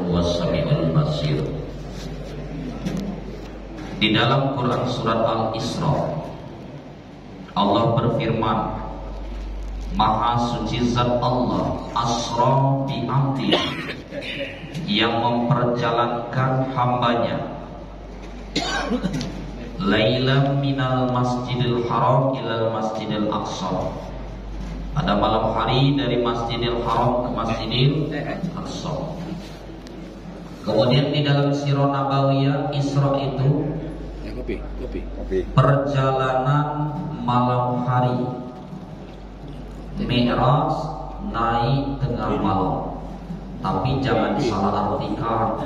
was-sami'ul basir. Di dalam Quran surat Al-Isra, Allah berfirman, Maha suci zat Allah asra bi abdi, yang memperjalankan hambanya lailam minal masjidil haram ilal masjidil aqsa, pada malam hari dari masjidil haram ke masjidil aqsa. Kemudian di dalam sirah nabawiyah, Isra itu perjalanan malam hari, Mi'raj naik tengah malam. Tapi jangan salah artikan.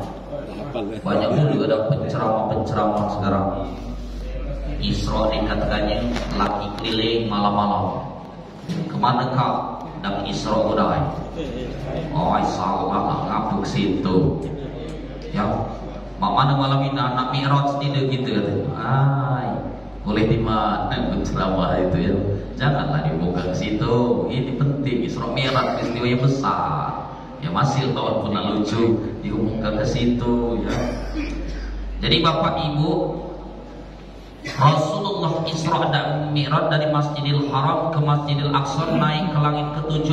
Banyak juga ada penceramah sekarang. Isra dikatakannya laki keliling malam-malam. Kemana kau? Dan Isra udah. Oh, salah ngapuk situ. Ya, mana malam ini anak Mi'raj tidak gitu kata. Boleh di mana penceramah itu ya? Janganlah dibuka ke situ. Ini penting. Isra Mi'raj peristiwa yang besar. Ya masih tahun pun lucu diumumkan ke situ ya. Jadi Bapak Ibu, Rasulullah Isra dan Mi'raj dari Masjidil Haram ke Masjidil Aqsa, naik ke langit ke-7.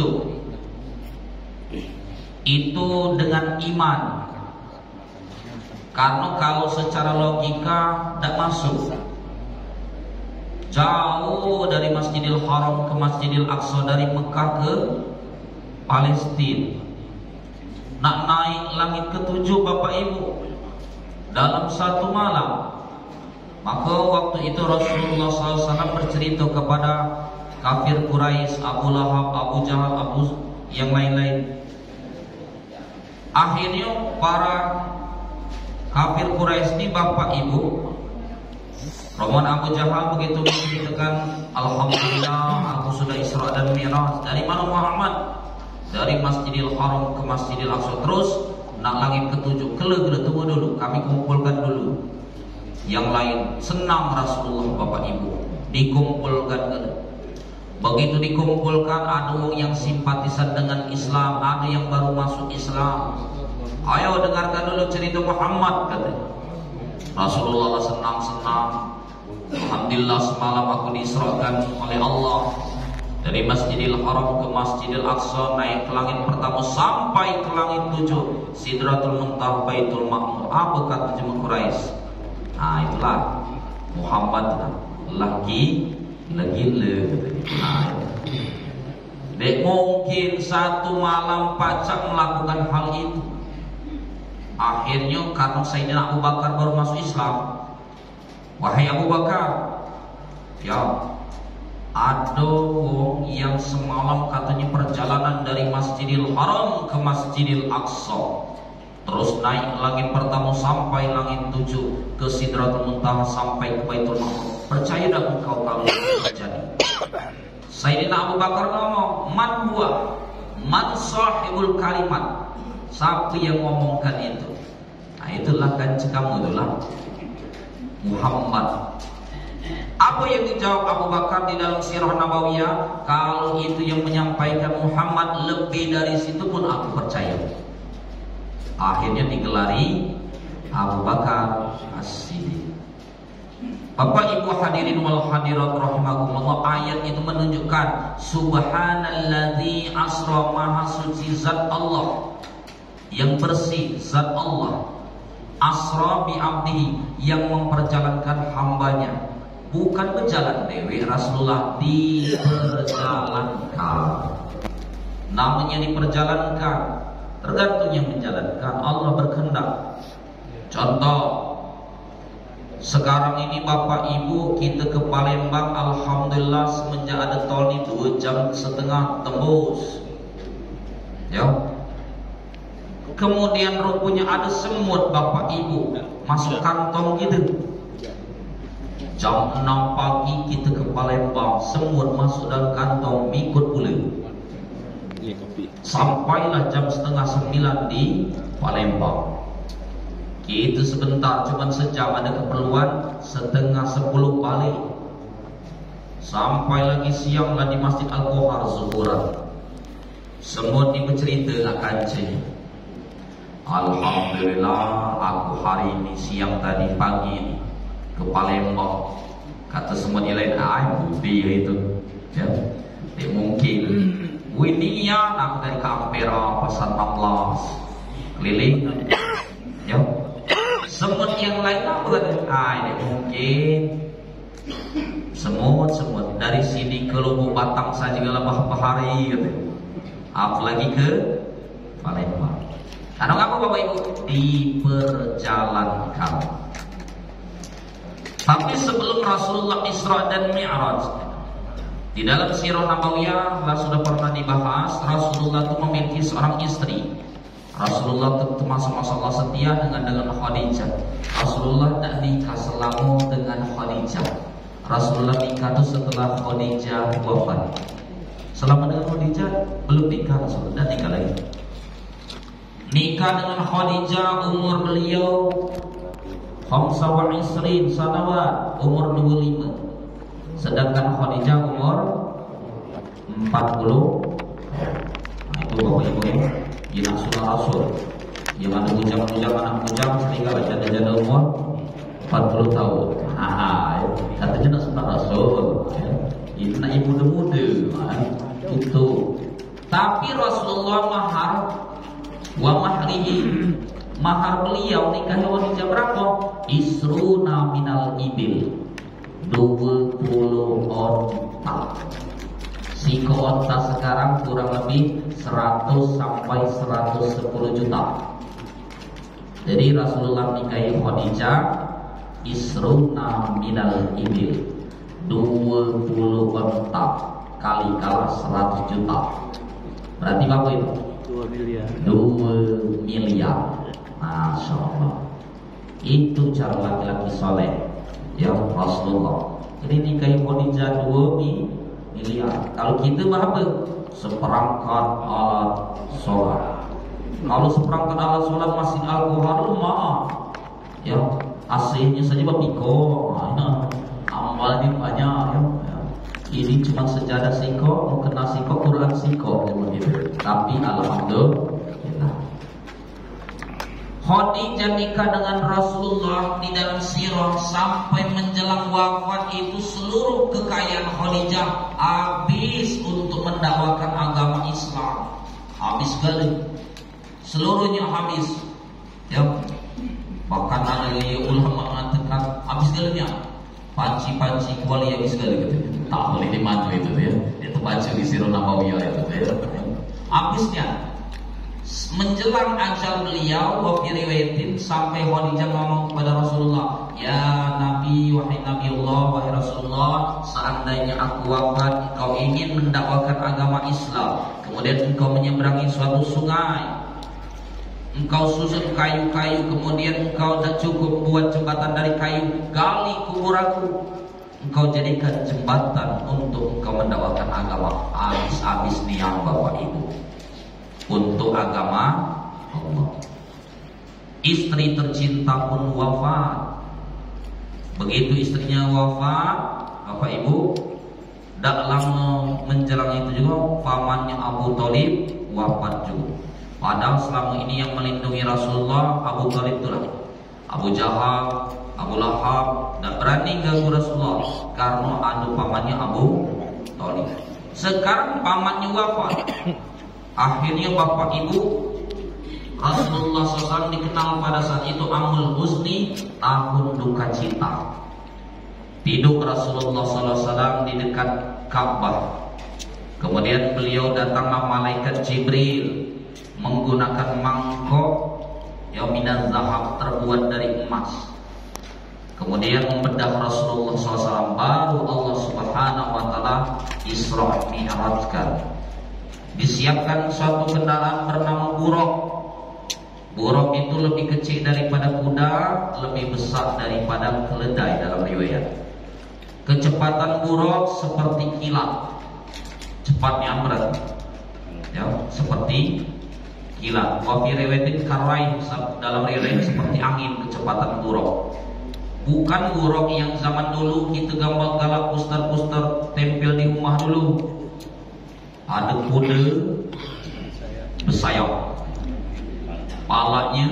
Itu dengan iman. Karena kalau secara logika tidak masuk. Jauh dari Masjidil Haram ke Masjidil Aqsa, dari Mekah ke Palestina. Nak naik langit ke-7 Bapak Ibu dalam satu malam. Maka waktu itu Rasulullah SAW bercerita kepada kafir Quraisy, Abu Lahab, Abu Jahal, yang lain-lain. Akhirnya para kafir Quraisy ini Bapak Ibu, Roman Abu Jahal begitu menceritakan, Alhamdulillah aku sudah Isra dan Mi'raj. Dari mana Muhammad? Dari Masjidil Haram ke Masjidil Aqsa. Terus nak langit ke-7. Kele tunggu dulu, kami kumpulkan dulu. Yang lain senang Rasulullah Bapak Ibu, dikumpulkan. Begitu dikumpulkan, ada orang yang simpatisan dengan Islam, ada yang baru masuk Islam. Ayo dengarkan dulu cerita Muhammad, kata Rasulullah. Senang-senang. Alhamdulillah semalam aku diisrakan oleh Allah dari Masjidil Haram ke Masjidil Aqsa, naik ke langit pertama sampai ke langit 7, Sidratul Muntaha, Baitul Ma'mur. Apa kata jemaah Quraisy? Itulah Muhammad lagi dek mungkin satu malam pacak melakukan hal itu. Akhirnya karena Sayyidina Abu Bakar baru masuk Islam, wahai Abu Bakar, ya ada orang yang semalam katanya perjalanan dari Masjidil Haram ke Masjidil Aqsa, terus naik langit pertama sampai langit 7, ke Sidratul Muntaha sampai ke Baitul Ma'mur. Percaya dah engkau kalau itu terjadi? Sayyidina Abu Bakar ngomong, man huwa, man sahibul kalimat, siapa yang ngomongkan itu? Itulah kan kamu, itulah Muhammad. Apa yang dijawab Abu Bakar di dalam sirah nabawiyah? Kalau itu yang menyampaikan Muhammad, lebih dari situ pun aku percaya. Akhirnya digelari Abu Bakar As-Siddiq. Bapak Ibu hadirin wal hadirat rahimakumullah, ayat itu menunjukkan subhanalladzi asra, maha suci zat Allah, yang bersih zat Allah, asra bi abdihi, yang memperjalankan hambanya. Bukan berjalan dewe, Rasulullah diperjalankan. Namanya diperjalankan, tergantung yang menjalankan. Allah berkehendak. Contoh, sekarang ini Bapak Ibu kita ke Palembang, alhamdulillah semenjak ada tol ini 2,5 jam tembus. Ya. Kemudian rupanya ada semut Bapak Ibu masuk kantong gitu. Jam 6 pagi kita ke Palembang, semut masuk dalam kantong, ikut pula. Sampailah jam 8:30 di Palembang. Kita sebentar, cuma sejam, ada keperluan 9:30 balik. Sampai lagi sianglah di Masjid Al-Kohar zuhuran. Semut ini bercerita akan kancing. Alhamdulillah aku hari ini siang tadi pagi ini ke Palembang. Kata semua dia lain, budi itu ya. Tidak mungkin Winian aku dari Ampera pasar 16 keliling ya. Semut yang lain aku tidak mungkin. Semut dari sini ke Lubuk Batang saja lebah hari gitu. Apalagi ke Palembang. Karena apa Bapak Ibu? Diperjalankan. Tapi sebelum Rasulullah Isra dan Mi'raj, di dalam sirah Nabawiyah sudah pernah dibahas, Rasulullah itu memiliki seorang istri. Rasulullah itu termasuk masalah setia dengan Khadijah. Rasulullah tidak nikah selama dengan Khadijah. Rasulullah nikah itu setelah Khadijah wafat. Selama dengan Khadijah belum nikah, Rasulullah tidak nikah lagi. Nikah dengan Khadijah umur beliau 25 sanawat, umur 25. Sedangkan Khadijah umur 40. Nah, itu Bapak Ibu ya, jinak sunnah Rasul. Yang ada bujang-bujang, anak bujang sehingga janda-janda umur 40 tahun. Kata jinak sunnah Rasul ya. Itu nak ibu muda itu. Tapi Rasulullah mahar wa mahrihi, mahar beliau nikah Khadijah berapa? Isruna minal ibil, 20 onta. Siko onta sekarang kurang lebih 100 sampai 110 juta. Jadi Rasulullah nikahi Khadijah isruna minal ibil, 20 onta kali kalah 100 juta. Berarti berapa itu? 2 miliar. Masya Allah. Itu cara laki-laki soleh ya Rasulullah. Jadi nikahi Khadijah 2 miliar. Kalau kita berapa? Seperangkat alat sholat. Kalau seperangkat alat sholat masih alkohol mah ya AC-nya saja bapiko. Amal ini banyak ya. Ini cuma sejadah siko, mukena siko, Quran siko begitu. Tapi alhamdulillah Khadijah nikah dengan Rasulullah di dalam sirah sampai menjelang wafat itu seluruh kekayaan Khadijah habis untuk mendakwakan agama Islam. Habis sekali. Seluruhnya habis. Ya. Bahkan ada ulama mengatakan habis sekalinya. Panci-panci kuali habis sekali gitu. Tak boleh dimaju itu ya. Itu baca di sirah Nabawiyah itu ya. Habisnya menjelang ajal beliau wafi riwayatin sampai Khadijah ngomong kepada Rasulullah, ya Nabi, wahai Nabi Allah, wahai Rasulullah, seandainya aku wafat, engkau ingin mendakwakan agama Islam, kemudian engkau menyeberangi suatu sungai, engkau susun kayu-kayu, kemudian engkau tak cukup buat jembatan dari kayu, gali kubur aku, engkau jadikan jembatan untuk engkau mendakwakan agama. Habis-habis niat Bapak Ibu untuk agama Allah. Istri tercinta pun wafat. Begitu istrinya wafat, Bapak Ibu, tak lama menjelang itu juga pamannya Abu Thalib wafat juga. Padahal selama ini yang melindungi Rasulullah Abu Thalib itulah. Abu Jahal, Abu Lahab tak berani ganggu Rasulullah karena ada pamannya Abu Thalib. Sekarang pamannya wafat. Akhirnya Bapak Ibu, Rasulullah SAW dikenal pada saat itu Amul Huzni, tahun duka cita. Tidur Rasulullah SAW di dekat Ka'bah. Kemudian beliau datanglah malaikat Jibril menggunakan mangkok yang minaz zahab, terbuat dari emas. Kemudian membedah Rasulullah SAW. Baru Allah Subhanahu wa Ta'ala Isra Mi'rajkan. Disiapkan suatu kendaraan bernama buruk. Buruk itu lebih kecil daripada kuda, lebih besar daripada keledai dalam riwayat. Kecepatan buruk seperti kilat, cepatnya berarti ya, seperti kilat. Wafi riwayatin karai, dalam riwayat seperti angin kecepatan buruk. Bukan buruk yang zaman dulu kita gambar galak poster-poster tempel di rumah dulu. Ada kuda bersayap. palanya,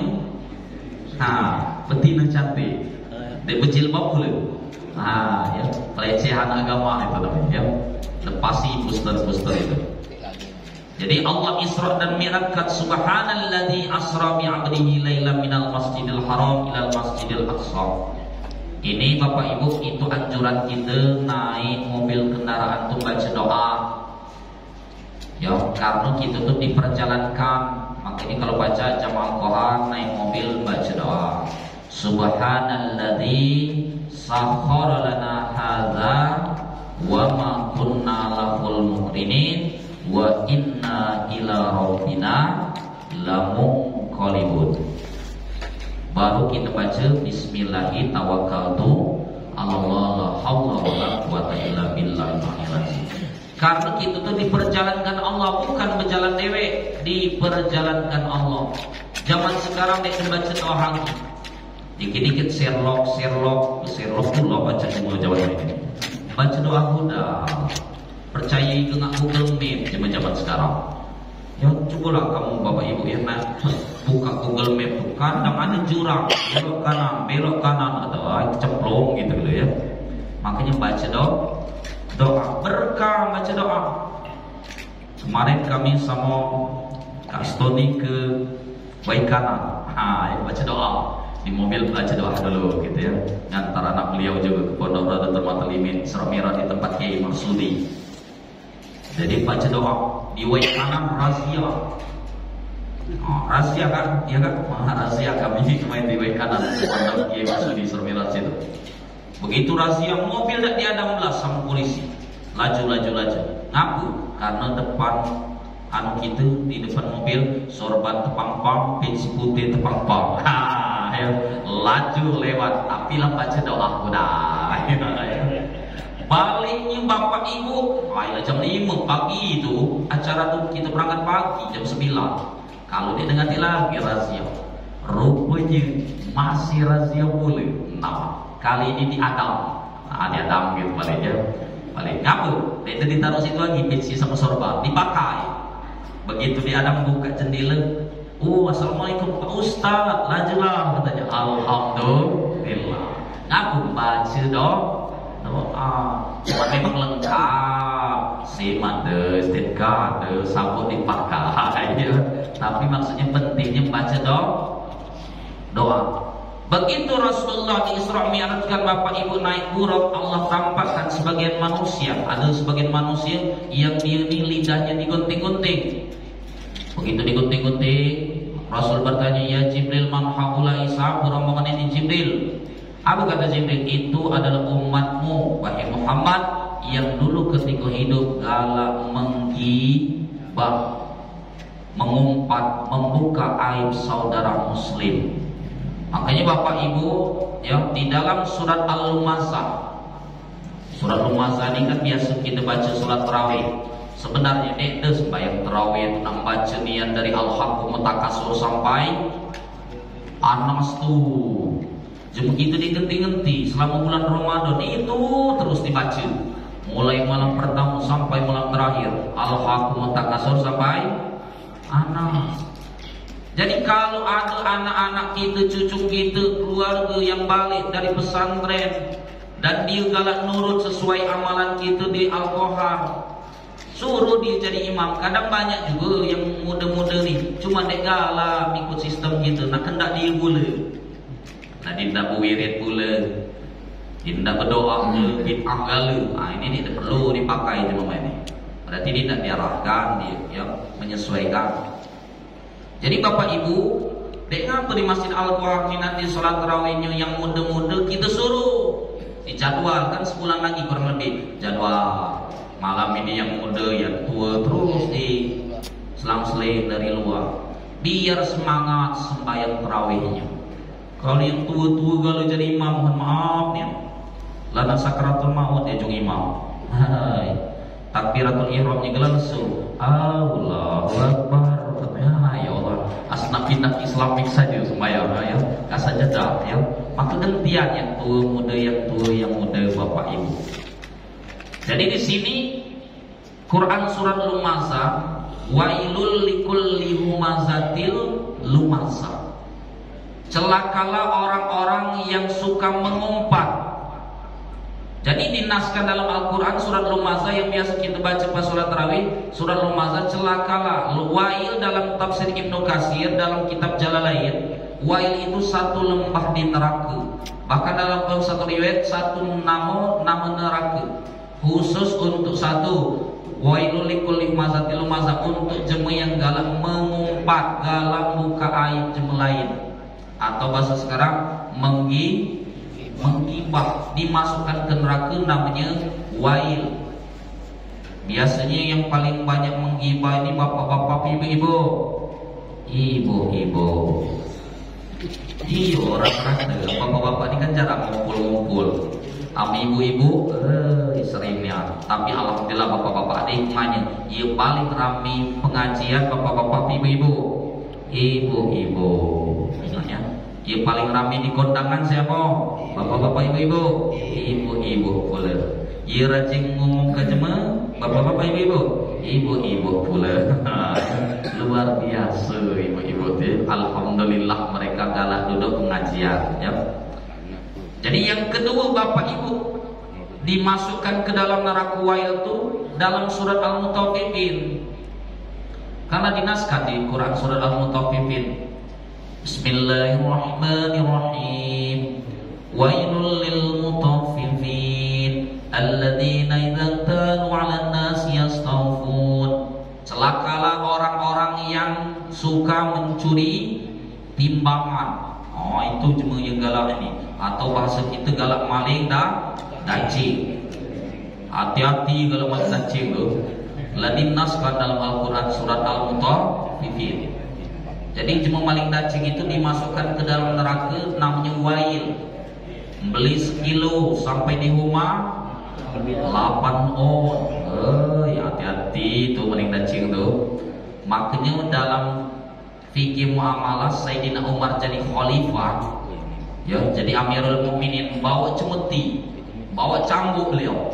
betina cantik, dia berjilbab pula, ya, pelecehan agama itu namanya, ya, lepasi poster-poster itu. Jadi Allah Isra dan Mi'rajkan subhanalladzi asra bi 'abdihi lailan minal masjidil haram ilal masjidil aqsa. Ini Bapak Ibu, itu anjuran kita naik mobil kendaraan tuh baca doa. Ya, karena kita tuh diperjalankan. Makanya kalau baca jamaah Quran naik mobil baca doa. Subhanalladzi sakhkhara lana hadza wa ma kunna lahul muqrinin wa inna ila rabbina lamunqalibun. Baru kita baca bismillahi tawakkaltu 'alallah la haula wala quwata illa billah. Karena kita tuh diperjalankan Allah, bukan berjalan dewek, diperjalankan Allah. Zaman sekarang dia baca doa hantu. Dikit-dikit Sherlock tuh lo baca semua jawaban ini. Baca doa Buddha. Percayai dengan Google Map zaman sekarang. Ya cobalah kamu Bapak Ibu ya, buka Google Map tuh kadang ada jurang, belok kanan atau cemplung gitu ya. Makanya baca doa berkah, baca doa. Kemarin kami sama Kak Stoni ke Waikana, baca doa di mobil, baca doa dulu gitu ya. Antara anak beliau juga ke Pondok Rada Termatalimin Seramira di tempat Kiai Marsudi. Jadi baca doa di Waikana rahasia. Rahasia kan? Iya kan? Rahasia kami main di Waikana Pondok Kiai Marsudi Seramira situ. Begitu rahasia mobil tak diadang belas sama polisi. Laju. Ngaku karena depan kita di depan mobil sorban tepang pam, bensin putih tepang pam. Laju lewat, tapi lah baca doa udah. Baliknya Bapak Ibu, jam 5 pagi itu acara tuh kita berangkat pagi jam 9. Kalau dia dengar lagi razia, rupanya masih razia boleh. Nah, kali ini diadam, diadam gitu baliknya. Balik ngapa? Dia ditaruh situ lagi bensin sama sorban, dipakai. Begitu diadam buka jendela, assalamualaikum Pak Ustaz, lajulah katanya. Alhamdulillah. Ngaku baca doa. Memang lengkap, simat deh, stiker deh, sabun dipakai ya. Tapi maksudnya pentingnya baca doa. Begitu Rasulullah di Isra Mi'rajkan Bapak Ibu naik buruk, Allah tampakkan sebagian manusia. Ada sebagian manusia yang dia ini lidahnya digunting-gunting. Begitu digunting-gunting, Rasul bertanya, ya Jibril, man haula Isa, rombongan ini Jibril. Apa kata Jibril? Itu adalah umatmu wahai Muhammad yang dulu ketika hidup galak menggibah, mengumpat, membuka aib saudara muslim. Makanya Bapak Ibu ya, di dalam surat Al-Lumazah, surat Lumazah ini kan biasa kita baca surat tarawih. Sebenarnya itu sembahyang tarawih itu nak baca niat dari Al-Haqqum Takasur sampai Anas tuh. Begitu digenti-genti selama bulan Ramadan itu terus dibaca. Mulai malam pertama sampai malam terakhir, Al-Haqqum Takasur sampai Anas. Jadi kalau ada anak-anak kita, cucu kita, keluarga yang balik dari pesantren dan dia galak nurut sesuai amalan kita di Al-Kohar, suruh dia jadi imam. Kadang banyak juga yang muda-muda nih, cuma dia galak ikut sistem kita, nak kendak dia pula. Nah, dia tidak berwirid pula, dia tidak berdoa, bid'ah gala. Ini tidak perlu dipakai cuma ini. Berarti dia tidak diarahkan, dia menyesuaikan. Jadi Bapak Ibu, ngapa di Masjid Al-Kohar ini nanti sholat tarawihnya yang muda-muda kita suruh dijadwal, kan sebulan lagi kurang lebih jadwal. Malam ini yang muda, yang tua terus di selang-seling dari luar, biar semangat sembahyang tarawihnya. Kalau yang tua-tua kalau jadi imam, mohon maaf ya, lana sakratul maut dia juga imam. Takbiratul ihramnya langsung Allahu Akbar. Ya Allah, asnaf-pindah Islamik saja sembahyang ya, kasar jeda ya. Maka gantian yang tua muda, yang tua yang muda Bapak Ibu. Jadi di sini Quran surat Lumazah wailul likulli humazatil lumazah. Celakalah orang-orang yang suka mengumpat. Jadi dinaskan dalam Al-Quran surat Lumazah yang biasa kita baca pas surat tarawih, surat Lumazah, celakalah. Wail dalam tafsir Ibnu Katsir dalam kitab Jalalain, wail itu satu lembah di neraka. Bahkan dalam satu riwayat satu nama neraka khusus untuk satu. Wailul likulli humazatil lumazah, untuk jemaah yang galak mengumpat, galak buka aib jemaah lain. Atau bahasa sekarang menggibah, dimasukkan ke neraka, namanya wail. Biasanya yang paling banyak menggibah ini bapak-bapak, ibu-ibu. Ibu-ibu. Iya, orang kata bapak-bapak ini kan jarang ngumpul-ngumpul. Ami ibu-ibu seringnya. Tapi alhamdulillah bapak-bapak ada hikmahnya. Ia paling ramai pengajian bapak-bapak, ibu-ibu. Ibu-ibu. Misalnya, ia paling ramai di kondangan siapa? Bapak-bapak, ibu-ibu. Ibu-ibu pula. Ia rajin ngomong ke jemaah, bapak-bapak, ibu-ibu. Ibu-ibu pula. Luar biasa ibu-ibu. Alhamdulillah mereka galak duduk pengajian, ya. Jadi yang kedua, bapak ibu dimasukkan ke dalam neraka wail itu dalam surat Al-Mutaffifin. Karena dinaskan di Quran surat Al-Mutaffifin. Bismillahirrahmanirrahim. Wailul lil mutaffifin alladzina idza tanu 'alan nasi yastawfun. Celakalah orang-orang yang suka mencuri timbangan. Oh, itu cuma yang galak ini. Atau bahasa kita galak maling dacing. Hati-hati kalau maling dacing tu. Ladinaskan dalam Al-Quran surat Al-Mutaffifin. Jadi cuma maling dacing itu dimasukkan ke dalam neraka, namanya wail. Beli sekilo sampai di rumah 8 on. Hati-hati tu maling dacing tu. Makanya dalam fikih muamalah Sayyidina Umar jadi khalifah, ya, jadi Amirul Mukminin, bawa cemeti, bawa cambuk beliau,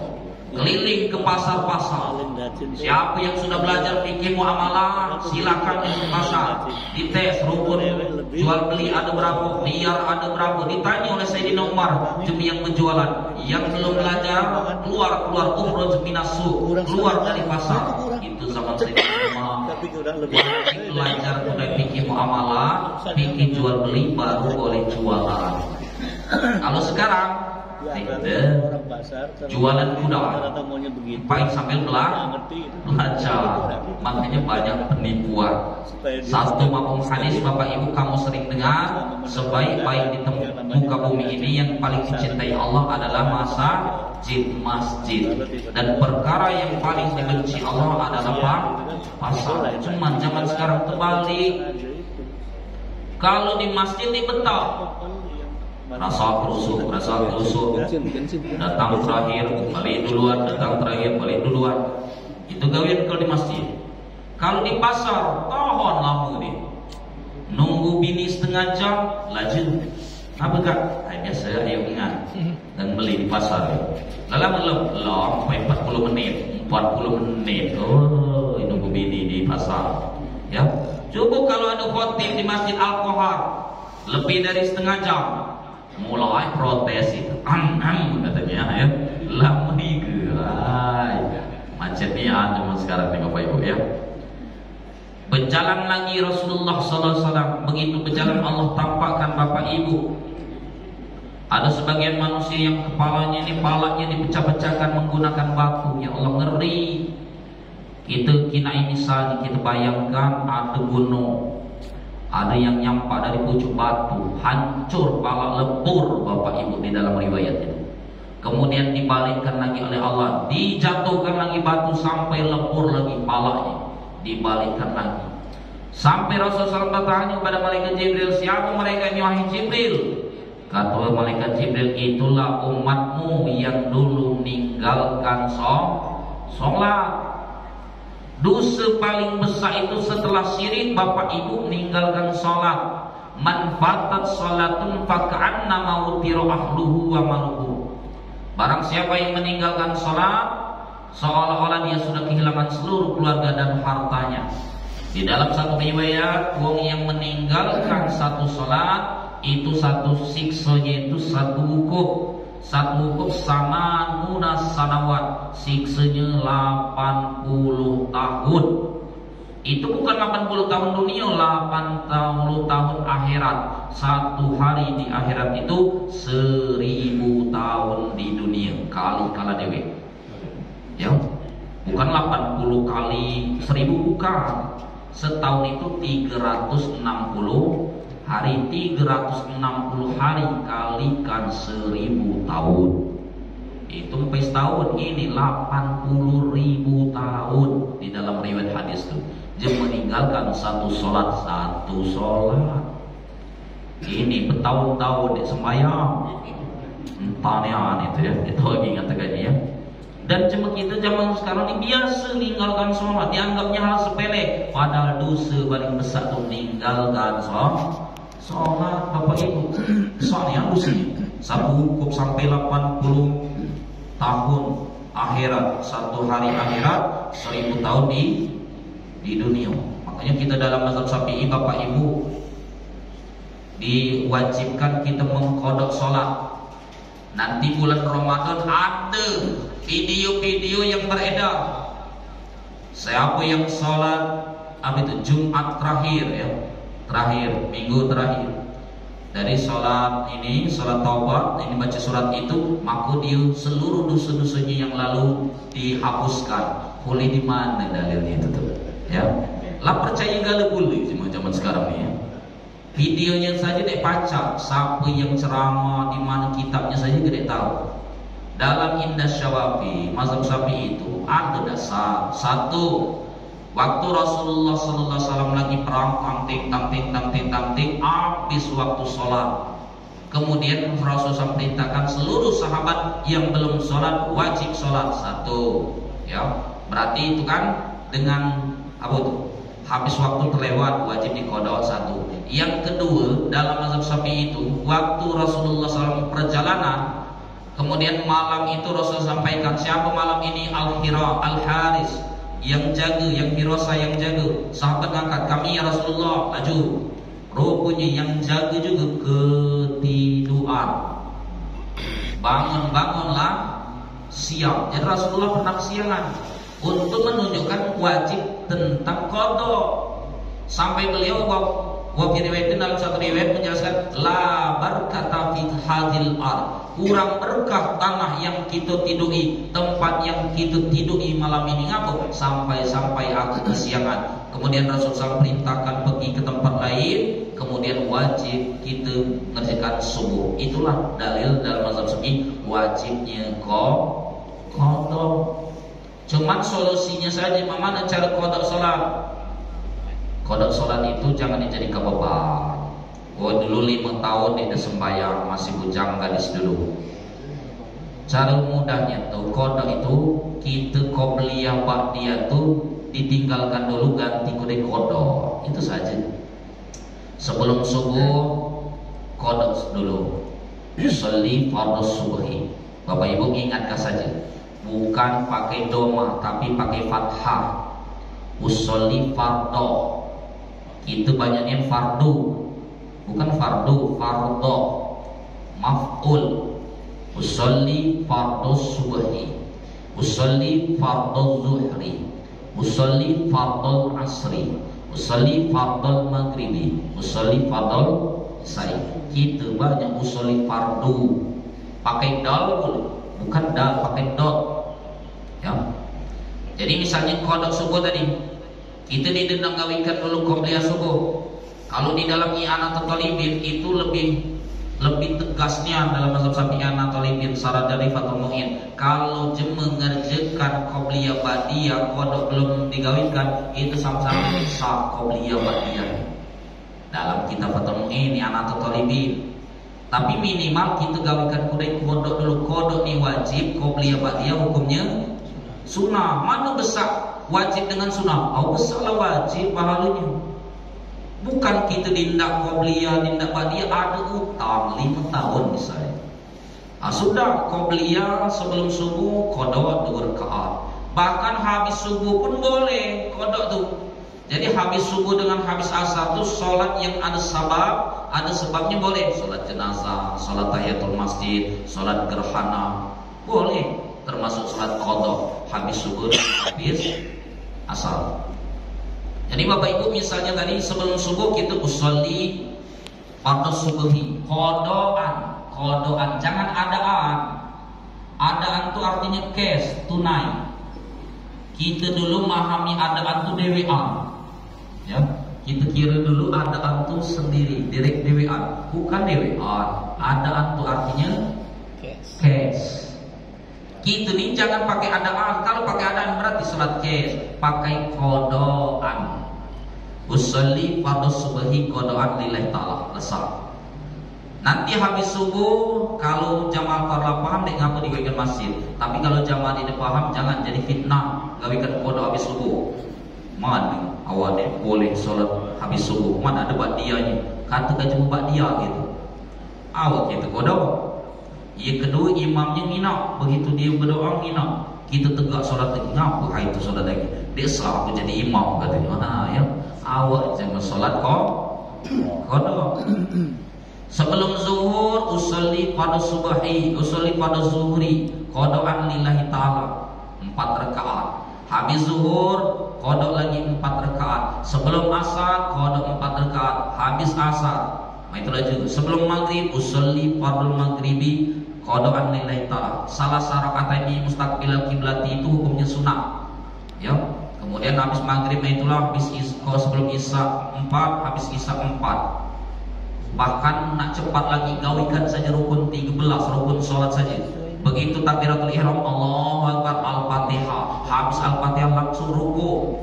keliling ke pasar-pasar. Siapa yang sudah belajar fikih muamalah silakan ke pasar, dites rukun jual beli ada berapa, biar ada berapa, ditanya oleh Sayyidina Umar demi yang penjualan. Yang belum belajar keluar ukhruj minas suq, keluar dari pasar. Itu zaman Sayyidina Umar. Belajar mulai fikih muamalah, fikih jual beli, baru boleh jualan. Kalau sekarang jualan kuda, baik sambil belajar, makanya banyak penipuan. Satu mafhum hadis Bapak Ibu kamu sering dengar, sebaik-baik di muka bumi ini yang paling dicintai Allah adalah masjid. Dan perkara yang paling dibenci Allah adalah pasar. Cuman zaman sekarang terbalik. Kalau di masjid dibetal, rasa krusuk. Datang terakhir, balik duluan. Itu gawian kalau di masjid. Kalau di pasar, tahan lama dia. Nunggu bini setengah jam, laju. Apa kak? Biasa ayo ingat dan beli di pasar. Lalu sampai 40 menit. Oh, nunggu bini di pasar. Ya. Coba kalau ada khotib di Masjid Al-Qahar lebih dari setengah jam, mulai protes itu, katanya, ya, lama macetnya ada sekarang nih Bapak Ibu, ya. Berjalan lagi Rasulullah SAW, begitu berjalan Allah tampakkan Bapak Ibu, ada sebagian manusia yang kepalanya dipecah-pecahkan menggunakan batu. Ya Allah, ngeri. Kita bayangkan ada gunung, ada yang nyampak dari pucuk batu, hancur, pala lebur Bapak Ibu di dalam riwayat itu. Kemudian dibalikkan lagi oleh Allah, dijatuhkan lagi batu sampai lebur lagi palanya, dibalikkan lagi. Sampai Rasulullah bertanya kepada malaikat Jibril, siapa mereka ini wahai Jibril? Kata malaikat Jibril, itulah umatmu yang dulu meninggalkan sholat. Dosa paling besar itu setelah syirik Bapak Ibu meninggalkan sholat. Man fatat sholatun faka'annama wutira ahluhu wa maluhu. Barang siapa yang meninggalkan sholat, seolah-olah dia sudah kehilangan seluruh keluarga dan hartanya. Di dalam satu riwayat, wong yang meninggalkan satu sholat itu satu siksanya itu satu wukuf. Satu wukuf sama munas sanawat, siksanya 80 tahun. Itu bukan 80 tahun dunia, 80 tahun akhirat. Satu hari di akhirat itu 1000 tahun di dunia. Kali kala dewe, ya, bukan 80 kali 1000, bukan. Setahun itu 360 hari, 360 hari kalikan 1000 tahun. Itu sampai setahun ini 80.000 tahun. Di dalam riwayat hadis itu dia meninggalkan satu sholat. Ini bertahun-tahun dia sembahyang. Entahnya itu ya, itu lagi ngatakan ya. Dan cuma kita zaman sekarang ini biasa meninggalkan sholat, dianggapnya hal sepele. Padahal dosa paling besar itu meninggalkan sholat. Bapak Ibu, soalnya dosanya satu wukuf sampai 80 tahun akhirat, satu hari akhirat 1000 tahun di dunia. Makanya kita dalam mazhab Syafi'i, Bapak Ibu, diwajibkan kita mengqadha sholat. Nanti bulan Ramadan ada video-video yang beredar. Siapa yang sholat Jumat terakhir, ya, minggu terakhir, dari sholat ini, sholat taubat, ini baca surat itu, maka dia seluruh dosa-dosanya yang lalu dihapuskan. Boleh di mana dalilnya itu tuh? Ya, lah percaya gak boleh zaman sekarang ini ya. Videonya saja dek baca, siapa yang ceramah di mana kitabnya saja dek tahu. Dalam Indah Syawafi, mazhab Syafi'i itu ada dasar. Satu, waktu Rasulullah SAW lagi perang, tangting, habis waktu sholat. Kemudian Rasul perintahkan seluruh sahabat yang belum sholat wajib sholat. Satu, ya, berarti itu kan dengan apa itu? Habis waktu terlewat wajib diqadha. Satu. Yang kedua, dalam mazhab Syafi'i itu waktu Rasulullah SAW perjalanan, kemudian malam itu Rasul sampaikan, siapa malam ini? Al-Haris yang jaga, yang Hirasa yang jaga. Sahabat ngangkat, kami ya Rasulullah. Laju, rupanya yang jaga juga ketiduran. Bangunlah siang. Jadi Rasulullah pernah kesiangan untuk menunjukkan wajib tentang qadha. Sampai beliau wafi riwayat, dalam satu riwayat menjelaskan, la barakata fi hadhil ard, kurang berkah tanah yang kita tidui, tempat yang kita tidui malam ini. Ngapa? Sampai aku kesiangan. Kemudian Rasul SAW perintahkan pergi ke tempat lain, kemudian wajib kita mengerjakan subuh. Itulah dalil dalam mazhab Syafi'i wajibnya qadha. Cuman solusinya saja, bagaimana cara qadha salat? Qadha salat itu jangan dijadikan beban. Dulu 5 tahun dia sembahyang masih bujang gadis dulu. Cara mudahnya tuh qadha itu, kita qobliyah ba'diyah tuh ditinggalkan dulu, ganti kode qadha. Itu saja. Sebelum subuh qadha dulu. Sholli fardhu subhi. Bapak Ibu ingatkan saja, bukan pakai doma tapi pakai fathah. Usolli fardhu. Itu banyaknya fardu, bukan fardu, fardhu. Maf'ul. Usolli fardhu subhi, usolli fardhu zuhri, usolli fardhu asri, usolli fardhu maghribi, usolli fardhu isya'i. Kita banyak usolli fardu. Pakai dal boleh, bukan dal, pakai dot. Ya. Jadi misalnya qadha subuh tadi, kita didendang gawikan dulu qobliyah subuh. Kalau di dalam i'anatul talibin itu lebih tegasnya dalam mazhab Syafi'i i'anatul talibin syarat dari Fathul Mu'in. Kalau mengerjakan qobliyah ba'diyah qadha belum digawikan, itu sama-sama sah qobliyah ba'diyah. Dalam kitab Fathul Mu'in i'anatul talibin. Tapi minimal kita gawikan kudai qadha dulu. Qadha ni wajib, qobliyah ba'diyah hukumnya sunnah. Mana besar wajib dengan sunnah? Besarlah wajib pahalanya. Bukan kita dindak qobliyah, dindak ba'diyah, ada utang 5 tahun misalnya. Sudah qobliyah sebelum subuh qadha 2 rakaat. Bahkan habis subuh pun boleh kodok tuh. Jadi habis subuh dengan habis asar tuh sholat yang ada sebabnya boleh. Sholat jenazah, sholat tahiyatul masjid, sholat gerhana, boleh. Termasuk sholat kodok habis subuh dan habis asar. Jadi Bapak Ibu misalnya tadi sebelum subuh kita usolli pada subuhi, kodoan, jangan adaan. Adaan itu artinya cash, tunai. Kita dulu memahami adaan itu dewean, ya. Kita kira dulu adaan itu sendiri, direct dewean, bukan dewean. Adaan itu artinya cash. Kita nih jangan pakai adaan. Kalau pakai adaan berarti salat cash, pakai kodoan. Usolli pada subuhi kodoan lillahi ta'ala. Lesat. Nanti habis subuh, kalau jamaah farla paham dek ngapa digawikan masjid. Tapi kalau jamaah tidak paham, jangan jadi fitnah gawikan kodok habis subuh. Mana awak dek boleh solat habis subuh? Mana ada badianya? Katakan cuma badia gitu. Awak gitu kodok. Yang kedua imamnya nginap, begitu dia berdoa nginap. Kita tegak solat lagi, ngapa hai itu solat lagi? Dia salah aku jadi imam katanya. Nah ya, awak jangan solat kodok. Sebelum zuhur usolli pada subahi, usolli pada zuhri, kodokan lillahi ta'ala 4 rakaat. Habis zuhur kodok lagi 4 rakaat. Sebelum asar kodok 4 rakaat. Habis asar, nah itulah juga. Sebelum maghrib usolli pada maghribi, kodokan lillahi ta'ala. Salah rakaat ini mustaqbilal kiblati itu hukumnya sunnah, ya. Kemudian habis maghrib, nah itulah habis sebelum isya 4, habis isya 4. Bahkan nak cepat lagi gawikan saja rukun 13, rukun sholat saja. Begitu takbiratul ihram, Allahu Akbar, Al-Fatihah. Habis Al-Fatihah langsung ruku.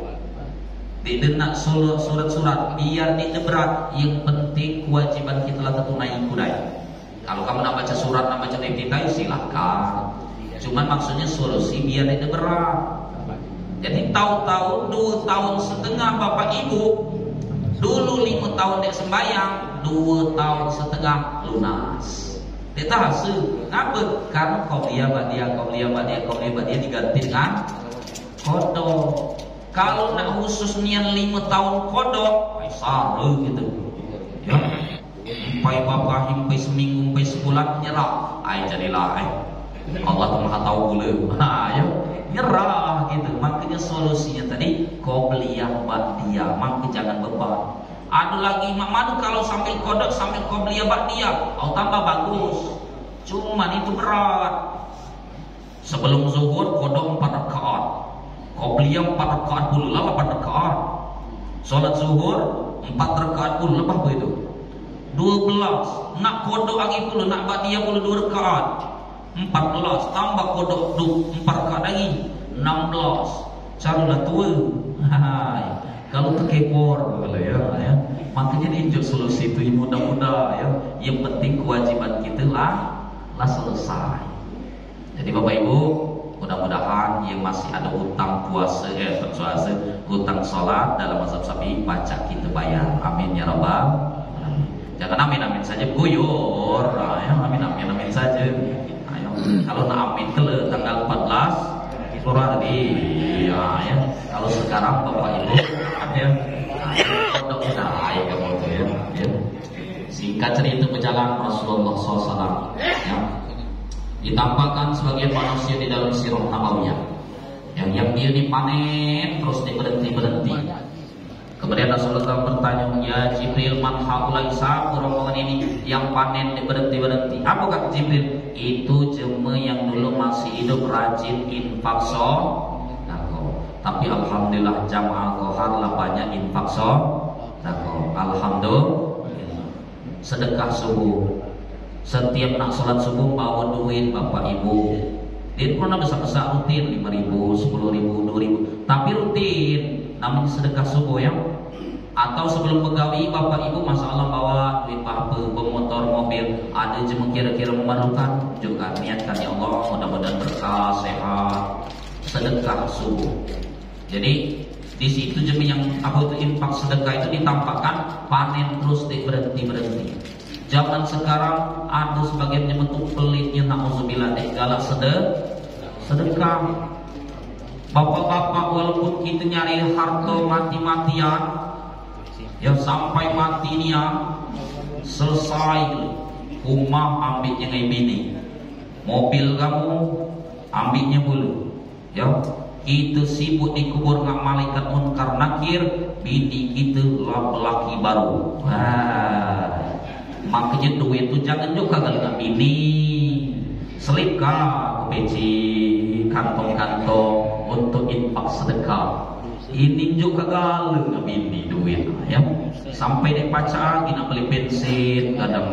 Tidak nak surat-surat, biar tidak berat. Yang penting kewajiban kita lah tunai kudai. Kalau kamu nak baca surat, nak baca kita, silahkan. Cuman maksudnya solusi biar tidak berat. Jadi tahu-tahu 2 tahun setengah Bapak Ibu, dulu 5 tahun dia sembahyang, 2 tahun setengah lunas. Dia tak hasil. Kenapa? Karena qabliyah ba'diyah diganti dengan kodok. Kalau nak khusus niat 5 tahun kodok, salah gitu. Ya. Sampai bapak sampai seminggu, sampai sebulan nyerah. Jadilah Allah tu Maha tahu pula. Ya. Nyerah gitu. Makanya solusinya tadi qabliyah ba'diyah. Maka jangan beban. Ada lagi mak madu kalau sambil kodok sambil qabliyah ba'diyah, tambah bagus. Cuman itu berat. Sebelum zuhur kodok 4 rakaat. Qabliyah 4 rakaat pula 8 rakaat. Salat zuhur 4 rakaat pula lepas begitu. 12. Nak kodok lagi pula, nak ba'diyah pula 2 rakaat. 14 tambah kodok 4 rakaat lagi 16. Carilah tua. Kalau terkepor ya. Makanya diinjak solusi itu yang mudah-mudah ya. Yang penting kewajiban kita lah selesai. Jadi Bapak Ibu, mudah-mudahan yang masih ada hutang puasa hutang sholat dalam mazhab Syafi'i, baca kita bayar. Amin ya rabbal alamin. Jangan amin saja guyur. Ya, amin saja. Ayo. Kalau nak amin ke tanggal 14 Februari ya. Kalau sekarang Bapak Ibu ya, kodok sudah kamu tuh ya. Singkat cerita berjalan Rasulullah SAW ya, ditampakkan sebagai manusia di dalam sirah nabawiyah yang dia dipanen terus berhenti. Kemudian Rasulullah bertanya, ya Jibril, man haulai, siapa rombongan ini yang panen berhenti? Apa kata Jibril? Itu jemaah yang dulu masih hidup rajin infak tapi alhamdulillah jamaah kohar lah banyak infak alhamdulillah. Sedekah subuh, setiap nak sholat subuh bawa duit Bapak Ibu. Dia pernah besar-besar rutin 5.000, 10.000, 2.000, tapi rutin namanya sedekah subuh ya. Atau sebelum begawi Bapak Ibu masalah bawa duit apa, bermotor, mobil, ada jemaah kira-kira memerlukan, juga niatkan ya Allah mudah-mudahan berkah, sehat, sedekah subuh. Jadi di situ jemaah yang infak sedekah itu ditampakkan panen terus berhenti. Zaman sekarang ada sebagian jemaah itu pelitnya, na'udzubillah, galak sedekah. Bapak-bapak, walaupun kita nyari harta mati-matian, ya sampai mati niya, selesai rumah ambilnya ngai bini, mobil kamu ambilnya dulu, ya. Kita sibuk dikubur ngak malaikat munkar nakir, bini kita laki baru. Makanya duit itu jangan juga kali ngak bini, selipkah ke peci kantong-kantong untuk infak sedekah. Ini juga galeng ngak bini duit, ya. Sampai dek pacar kita beli bensin kadang,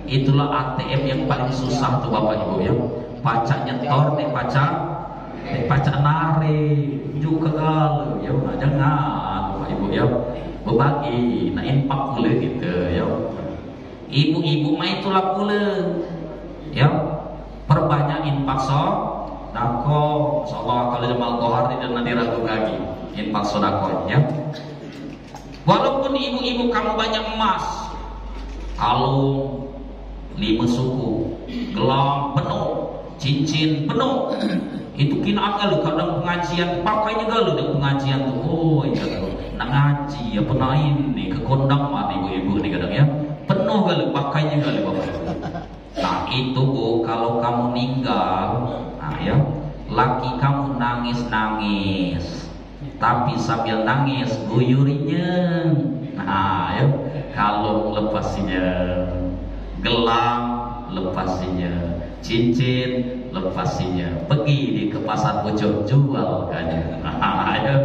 itulah ATM yang paling susah tuh bapak ibu, ya. Pacak nyetor, dek pacak nari juga galeng, ya. Jangan bapak ibu, ya, berbagi, nah infak pula gitu, ya. Ibu-ibu mah itulah pula, ya, perbanyak infak sodako. Insyaallah kalau Jamal Kohar tidak nanti ragu lagi infak sodako, ya. Walaupun ibu-ibu kamu banyak emas, kalung 5 suku, gelang penuh, cincin penuh, itu kinaan galu kadang pengajian pakainya galu dan pengajian tuh, oh iya tuh, nak ngaji ya pernah ini ke kondang mah ibu-ibu nih kadang, ya, penuh galu pakainya galu bapak. Nah itu bu, kalau kamu meninggal, nah ya, laki kamu nangis-nangis, tapi sambil nangis guyurinya. Nah ya, kalung lepasinya, gelang lepasinya, cincin lepasinya, pergi di ke pasar pojok jual kan. Nah ya,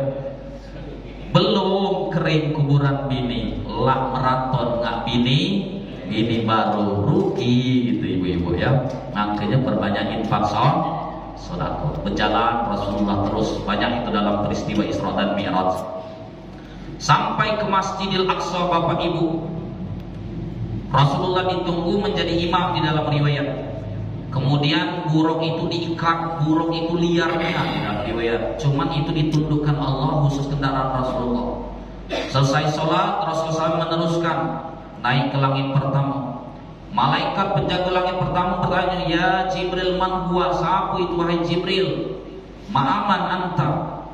belum kering kuburan bini, lah maraton nggak bini baru rugi gitu ibu-ibu, ya. Makanya perbanyak infak sodako. Berjalan Rasulullah terus banyak itu dalam peristiwa Isra dan Mi'raj. Sampai ke Masjidil Aqsa bapak ibu, Rasulullah ditunggu menjadi imam di dalam riwayat. Kemudian burung itu diikat, burung itu liar di dalam riwayat. Cuman itu ditundukkan Allah khusus kendaraan Rasulullah. Selesai sholat, Rasulullah meneruskan naik ke langit pertama. Malaikat penjaga langit pertama bertanya, ya Jibril, man huwa, siapa itu wahai Jibril? Ma'aman anta,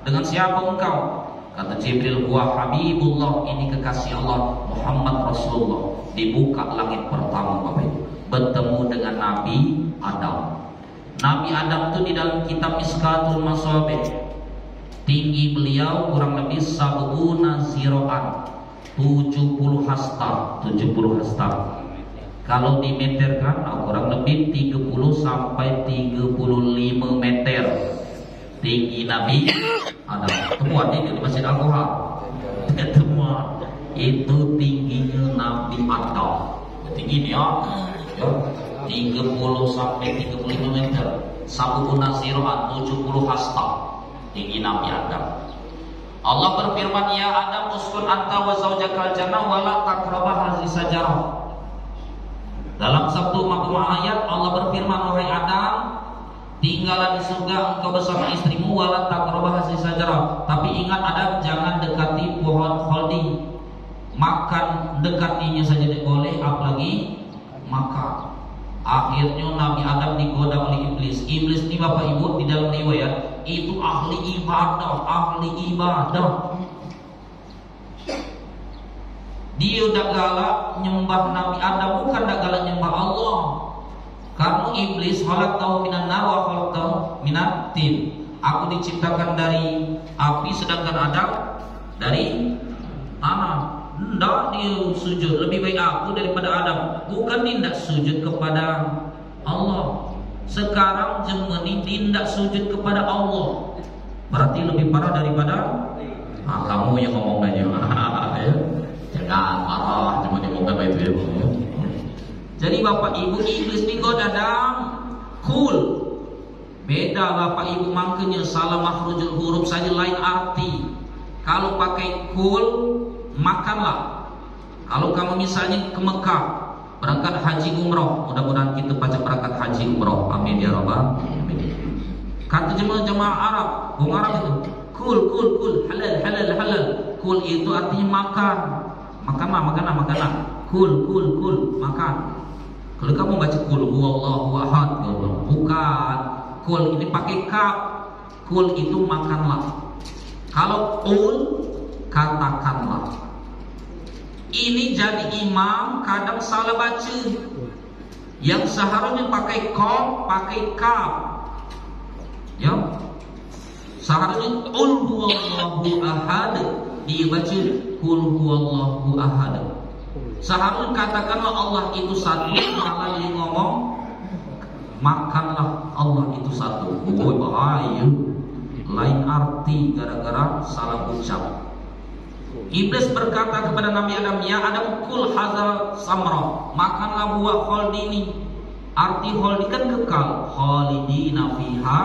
dengan siapa engkau? Kata Jibril, huwa Habibullah, ini kekasih Allah Muhammad Rasulullah. Dibuka langit pertama bapak ibu, bertemu dengan Nabi Adam. Nabi Adam itu di dalam kitab Miskatul Masabih, tinggi beliau kurang lebih sabuna ziroan, 70 hasta. Kalau dimeterkan kurang lebih 30 sampai 35 meter tinggi Nabi Adam. Temuan ini di Masjid Al-Quran. Temuan itu tingginya Nabi Adam. Tinggi ya, 30 sampai 35 meter. Sabuna ziroan, 70 hasta tinggi Nabi Adam. Allah berfirman, ya Adam, uskun anta wa zawjakal jannah wa la taqrabah hadhihi sajarah. Dalam satu makna ayat Allah berfirman, wahai Adam, tinggallah di surga engkau bersama istrimu, wala taqrabah hadhihi sajarah. Tapi ingat Adam, jangan dekati pohon khaldi. Makan dekatinya saja tidak boleh, apalagi makan. Akhirnya Nabi Adam digoda oleh iblis. Iblis ini bapak ibu di dalam riwayat itu ahli ibadah. Dia dak galak nyembah Nabi Adam, bukan dak galak nyembah Allah. Karena iblis khalaqtahu minan nar wa khalaqtahu minat tin. Aku diciptakan dari api sedangkan Adam dari tanah. Hendak dia sujud, lebih baik aku daripada Adam. Bukan dia tidak sujud kepada Allah. Sekarang jemeni dia tidak sujud kepada Allah, berarti lebih parah daripada kamu yang ngomong aja. Ya. Jangan marah, cuma ngomong apa itu ya. Jadi bapak ibu, iblis ini godadang cool. Beda bapak ibu, makanya salah makhrujul huruf saja lain arti. Kalau pakai cool, makanlah. Kalau kamu misalnya ke Mekah, berangkat haji umroh, mudah-mudahan kita baca berangkat haji umroh, amin ya rabbal alamin. Kata jemaah Arab, orang Arab itu cool, halal. Cool itu artinya makan. Makanan. Cool, makan. Kalau kamu baca cool, huwallahu ahad, bukan. Cool ini pakai kaf. Kul itu makanlah. Kalau qul katakanlah. Ini jadi imam kadang salah baca. Yang seharusnya pakai qaf, pakai kaf. Ya. Seharusnya qul huwallahu ahad, dia baca qul huwallahu ahad. Seharusnya katakanlah Allah itu satu, malah dia ngomong makanlah Allah itu satu. Oh, bahaya. Lain arti gara-gara salah ucap. Iblis berkata kepada Nabi Adam, ya Adam, kul hazal samra, makanlah buah khaldi ini. Arti khaldi kan kekal, khalidina fiha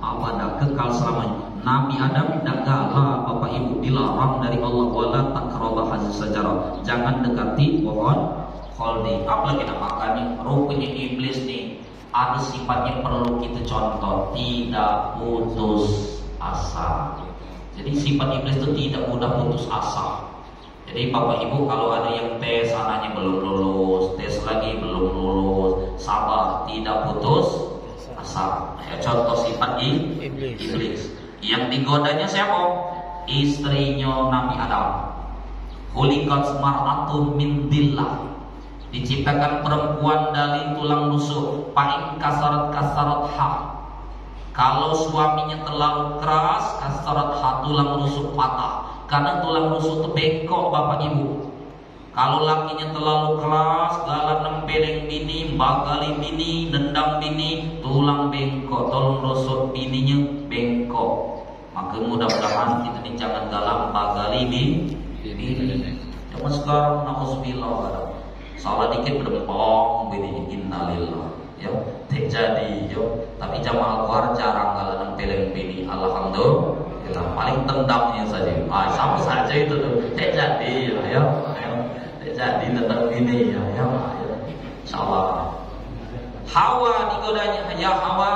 abada, kekal selamanya. Nabi Adam dagalah Bapak Ibu, dilarang dari Allah, wala taqraba hazis sajarah, jangan dekati pohon khaldi. Apalagi nak makannya. Rupanya iblis nih ada sifat yang perlu kita contoh, tidak putus asa. Jadi sifat iblis itu tidak mudah putus asa. Jadi Bapak Ibu kalau ada yang tes anaknya belum lulus, tes lagi belum lulus, sabar, tidak putus asa. Ya, contoh sifat iblis. Yang digodanya siapa? Istrinya Nabi Adam. Khuliqat mar'atun min dillah. Diciptakan perempuan dari tulang rusuk. Paling kasarat ha. Kalau suaminya terlalu keras, kasarat ha, tulang rusuk patah. Karena tulang rusuk itu bengkok Bapak Ibu. Kalau lakinya terlalu keras, galak nempeleng bini, bagali bini, nendang bini, tulang bengkok, tulang rusuk bininya bengkok. Maka mudah-mudahan kita ini jangan galak bagali bini. Cuma sekarang na'udzubillah, salah dikit berempong bini, innalillah. Ya, tak jadi yo. Tapi jamaah luar jarang kalau nempeleng bini. Alhamdulillah, paling tendangnya saja. Sama saja itu tuh. Tak jadi ya. Tak jadi tentang bini ya. Insyaallah. Hawa digodanya, ya Hawa,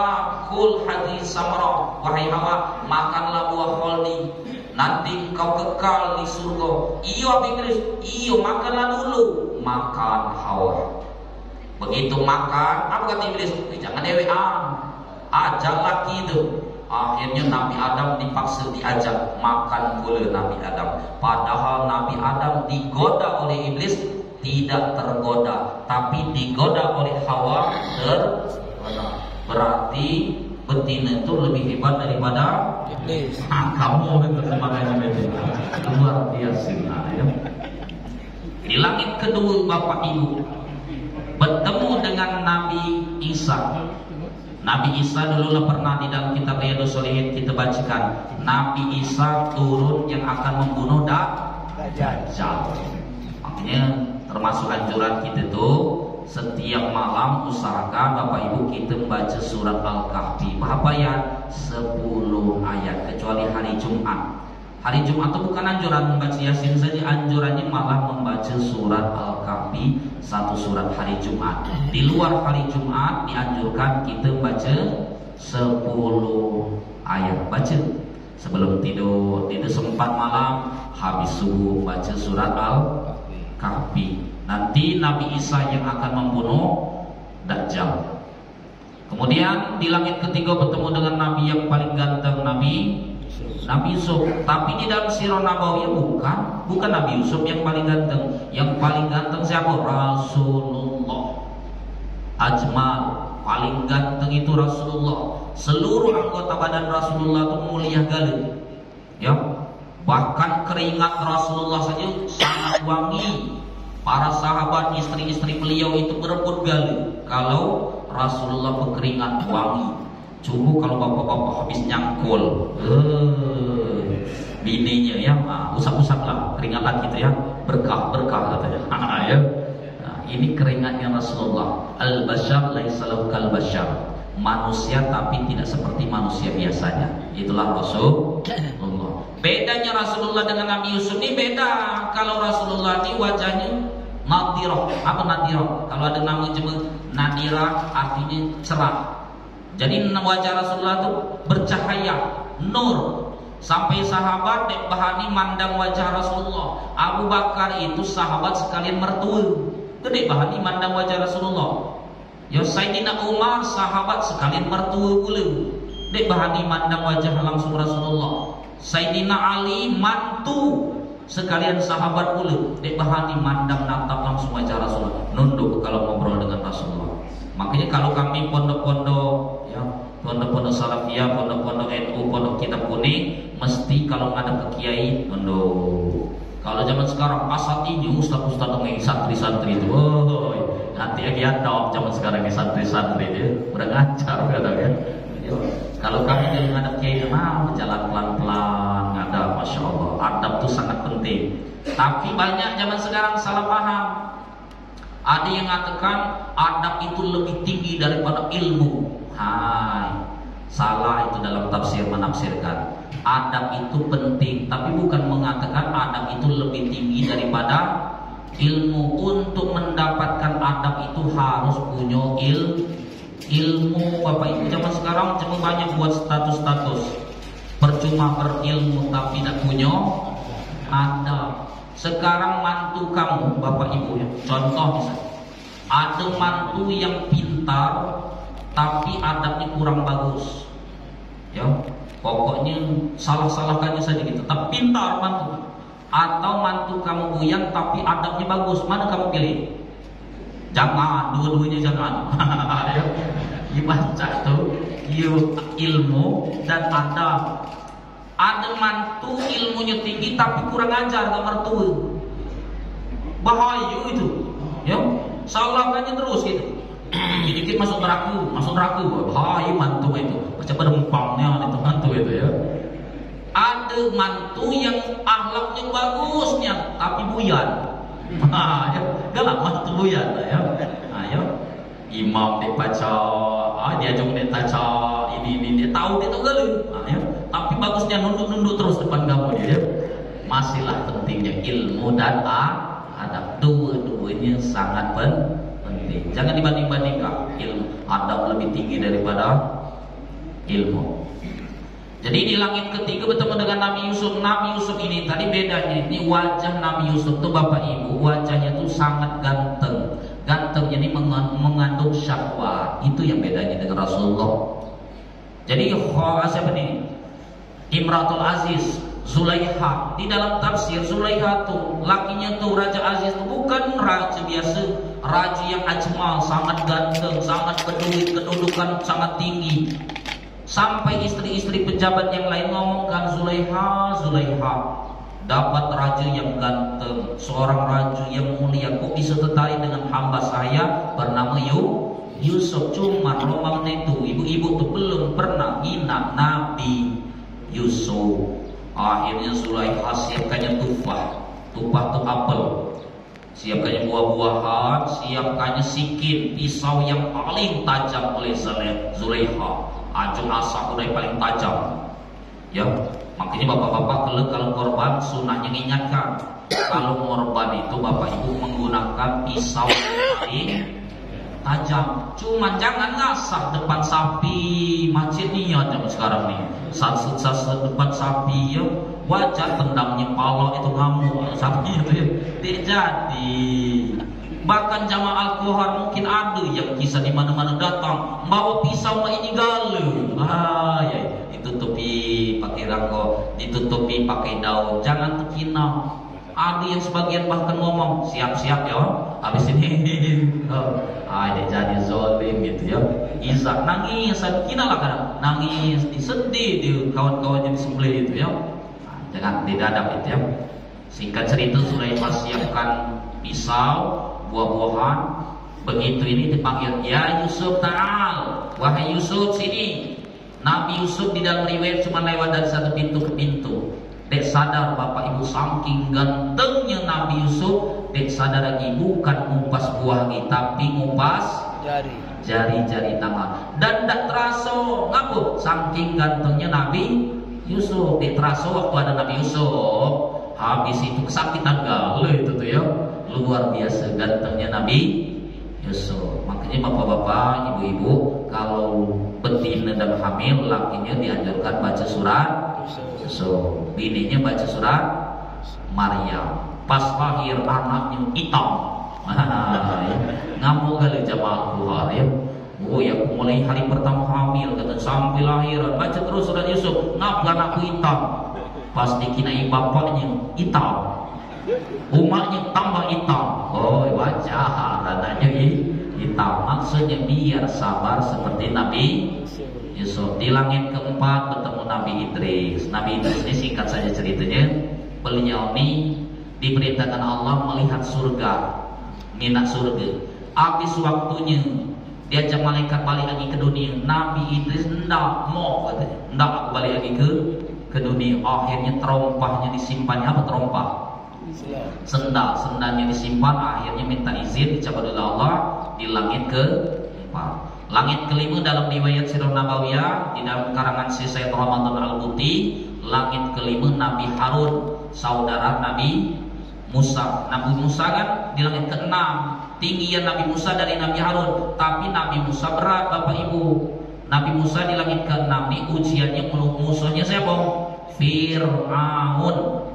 kul hadis samra, wahai Hawa, makanlah buah khaldi. Nanti kau kekal di surga. Iyo Iblis, iyo makanlah dulu. Makan Hawa. Begitu makan, apa kata Iblis? Jangan dewean, ajak laki itu. Akhirnya Nabi Adam dipaksa diajak makan pula Nabi Adam. Padahal Nabi Adam digoda oleh Iblis tidak tergoda, tapi digoda oleh Hawa tergoda. Berarti betina itu lebih hebat daripada Iblis. Kamu itu semangatnya luar biasa ya. Di langit kedua Bapak Ibu bertemu dengan Nabi Isa. Nabi Isa dululah pernah di dalam kitab Riyadhus Shalihin kita bacakan. Nabi Isa turun yang akan membunuh Dajjal. Makanya termasuk anjuran kita tuh setiap malam usahakan Bapak Ibu kita membaca surat Al-Kahfi. Berapa ya? 10 ayat kecuali hari Jumat. Hari Jumat itu bukan anjuran membaca Yasin saja, anjurannya malah membaca surat Al-Kahfi, satu surat hari Jumat. Di luar hari Jumat dianjurkan kita baca 10 ayat. Baca sebelum tidur, sempat malam, habis subuh baca surat Al-Kahfi. Nanti Nabi Isa yang akan membunuh Dajjal. Kemudian di langit ketiga bertemu dengan Nabi yang paling ganteng, Nabi Yusuf. Tapi di dalam sirah Nabawiyah bukan Nabi Yusuf yang paling ganteng. Yang paling ganteng siapa? Rasulullah. Ajmal, paling ganteng itu Rasulullah. Seluruh anggota badan Rasulullah itu mulia gali. Ya. Bahkan keringat Rasulullah saja sangat wangi. Para sahabat, istri-istri beliau itu berebut gali kalau Rasulullah berkeringat wangi. Coba kalau bapak-bapak habis nyangkul bininya ya, usap-usap lah keringat kita ya, berkah katanya. Ya. Nah, ini keringatnya Rasulullah. Al-bashar laisa lahu kal bashar. Manusia tapi tidak seperti manusia biasanya. Itulah Rasulullah. Bedanya Rasulullah dengan Nabi Yusuf ini beda. Kalau Rasulullah ini wajahnya nadirah. Apa nadirah? Kalau ada nama jemaah nadirah artinya cerah. Jadi wajah Rasulullah itu bercahaya, nur. Sampai sahabat dek bahani mandang wajah Rasulullah. Abu Bakar itu sahabat sekalian mertua. Itu dek bahani mandang wajah Rasulullah. Ya Sayyidina Umar sahabat sekalian mertua pula. dek bahani mandang wajah langsung Rasulullah. Sayyidina Ali mantu sekalian sahabat pula, dek bahani mandang natap langsung wajah Rasulullah, nunduk kalau ngobrol dengan Rasulullah. Makanya kalau kami pondok-pondok ya, pondok-pondok salafiyah, pondok-pondok NU, pondok kitab kuning, mesti kalau ngadep ke kiai nunduk. Kalau zaman sekarang pasat ini ustaz-ustaz ngomong santri-santri itu, oh nanti lagi dong zaman sekarang ini santri-santri itu udah ngacar katanya. Kalau kami dari ngadep kiai berjalan pelan-pelan, ngadap, masya Allah, adab itu sangat penting. Tapi banyak zaman sekarang salah paham. Ada yang mengatakan adab itu lebih tinggi daripada ilmu. Hai, salah itu dalam tafsir menafsirkan. Adab itu penting, tapi bukan mengatakan adab itu lebih tinggi daripada ilmu. Untuk mendapatkan adab itu harus punya ilmu. Bapak Ibu zaman sekarang cuma banyak buat status-status, percuma berilmu tapi tidak punya adab. Sekarang mantu kamu Bapak Ibu ya, contoh misalnya ada mantu yang pintar tapi adabnya kurang bagus ya, pokoknya salah-salahkannya saja gitu, tapi pintar mantu. Atau mantu kamu buyang tapi adabnya bagus, mana kamu pilih? Jangan, dua-duanya jangan. Dibaca tuh ilmu dan adab. Ada mantu ilmunya tinggi tapi kurang ajar ke mertua, bahaya itu ya, salahkannya terus gitu. Dikit masuk neraka, bahaya mantu itu, macam berempangnya itu mantu itu ya. Ada mantu yang akhlaknya bagusnya tapi buyan. Ya, galak mantu buyan ya. Ayo, imam dibaca, dia jong dibaca, ini dia tahu dia tahu galak. Ya. Tapi bagusnya nunduk terus depan kamu dia. Masihlah pentingnya ilmu dan adab. Dua-duanya sangat penting. Jangan dibanding-bandingkan. Ilmu, adab lebih tinggi daripada ilmu. Jadi di langit ketiga bertemu dengan Nabi Yusuf. Nabi Yusuf ini tadi bedanya, ini wajah Nabi Yusuf tuh Bapak Ibu, wajahnya tuh sangat ganteng. Ganteng jadi mengandung syahwat. Itu yang bedanya dengan Rasulullah. Jadi siapa nih? Imratul Aziz, Zulaikha. Di dalam tafsir Zulaikha tuh lakinya tuh Raja Aziz tuh bukan raja biasa, raja yang ajmal, sangat ganteng, sangat berduit, kedudukan sangat tinggi. Sampai istri-istri pejabat yang lain ngomongkan Zulaikha, Zulaikha dapat raja yang ganteng, seorang raja yang mulia, kok bisa tertarik dengan hamba saya bernama Yusuf. Cuma romangnya itu ibu-ibu tuh belum pernah nginap Nabi Yusuf. Akhirnya Zulaikha siapkannya tufah tuh apel, siapkannya buah-buahan, siapkannya sikin, pisau yang paling tajam oleh Zulaikha, ajung asap udah yang paling tajam ya. Makanya bapak-bapak kalau korban sunahnya mengingatkan, kalau korban itu Bapak Ibu menggunakan pisau yang paling tajam. Cuman jangan ngasah depan sapi, macet nih ya zaman sekarang nih. Sasut depan sapi ya, wajar tendangnya pala itu ngamuk sapi itu ya. Tidak jadi. Bahkan jamaah Al-Quran mungkin ada yang kisah di mana-mana datang bawa pisau mah ini galau. Ya, ditutupi pakai rangko, ditutupi pakai daun, jangan terkina. Ada yang sebagian bahkan ngomong siap-siap ya, habis ini dia jadi zolim gitu ya. Izak nangis, kina lah kan, nangis, disedih di kawan-kawannya disembelih itu ya. Jangan didadap itu ya. Singkat cerita Zulaikha siapkan pisau, buah-buahan. Begitu ini dipanggil, ya Yusuf ta'al, wahai Yusuf sini. Nabi Yusuf di dalam riwayat cuma lewat dari satu pintu ke pintu. Dek sadar Bapak Ibu saking gantengnya Nabi Yusuf, dek sadar lagi bukan ngupas buah lagi, tapi ngupas jari-jari tangan. Dan tak terasa ngapa saking gantengnya Nabi Yusuf. Dek terasa waktu ada Nabi Yusuf, habis itu kesakitan galau itu tuh ya. Luar biasa gantengnya Nabi Yusuf. Makanya bapak-bapak, ibu-ibu, kalau betina dan hamil, lakinya dianjurkan baca surat Yusuf, bininya baca surat Maryam. Pas lahir anaknya hitam, ngamuk kali jamaah Bukhari ya. Oh ya, aku mulai hari pertama hamil kata sampai lahiran baca terus surat Yusuf, ngapa anakku hitam? Pas dikinai bapaknya hitam, umatnya tambah hitam. Oh baca adanya hitam, maksudnya biar sabar seperti Nabi Yusuf. Di langit keempat bertemu Nabi Idris. Nabi Idris ini singkat saja ceritanya, beliau ini diperintahkan Allah melihat surga, minat surga. Habis waktunya diajak malaikat balik lagi ke dunia. Nabi Idris enggak mau, katanya, enggak aku balik lagi ke dunia. Akhirnya terompahnya disimpan. Apa terompah? Sendalnya disimpan. Akhirnya minta izin dicabut oleh Allah di langit ke-4. Langit kelima dalam riwayat Sirah Nabawiyah di dalam karangan Syekh Ramadan Al-Buti, langit kelima Nabi Harun, saudara Nabi Musa. Nabi Musa kan di langit ke-6, tinggian Nabi Musa dari Nabi Harun. Tapi Nabi Musa berat Bapak Ibu. Nabi Musa di langit ke-6 nih ujiannya musuhnya siapa? Fir'aun.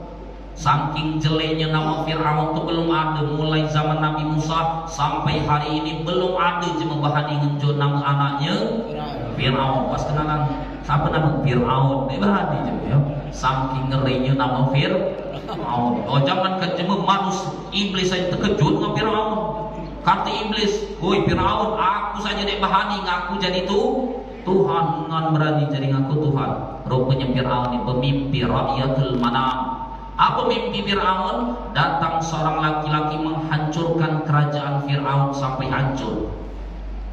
Saking jeleknya nama Fir'aun itu belum ada. Mulai zaman Nabi Musa sampai hari ini belum ada cuma bahani ngenjot nama anaknya Fir'aun. Pas kenalan siapa nama Fir'aun bahani ya. Saking ngerinya nama Fir'aun. Oh jangan cuma manusia, iblis saja terkejut dengan Fir'aun. Kata iblis, "Woi Fir'aun, aku saja dek bahani ngaku jadi Tuhan, ngan berani jadi ngaku Tuhan." Rupanya Fir'aun ini pemimpi Ra'yatul Manam. Apa mimpi Fir'aun? Datang seorang laki-laki menghancurkan kerajaan Fir'aun sampai hancur.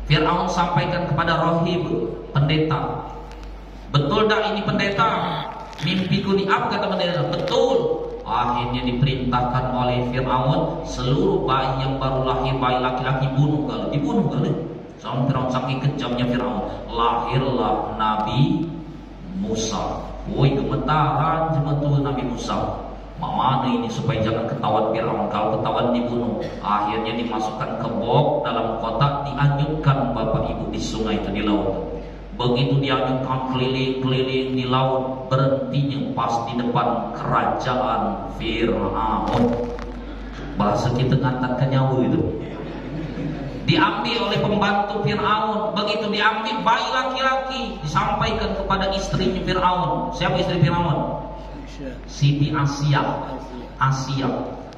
Fir'aun sampaikan kepada rahib, pendeta, "Betul tak ini pendeta? Mimpiku ini apa?" Kata pendeta, "Betul." Akhirnya diperintahkan oleh Fir'aun seluruh bayi yang baru lahir, bayi laki-laki dibunuh kali. Sampai Fir'aun saking kejamnya Fir'aun, lahirlah Nabi Musa. Woi gemetaran betul Nabi Musa. Mana ini supaya jangan ketahuan Fir'aun, kalau ketahuan dibunuh. Akhirnya dimasukkan ke box dalam kotak, dianyutkan Bapak Ibu di sungai itu, di laut. Begitu dianyutkan keliling-keliling di laut, berhentinya pas di depan kerajaan Fir'aun. Bahasa kita ngangkat ke nyawa itu. Diambil oleh pembantu Fir'aun. Begitu diambil bayi laki-laki, disampaikan kepada istrinya Fir'aun. Siapa istri Fir'aun? Siti Asia.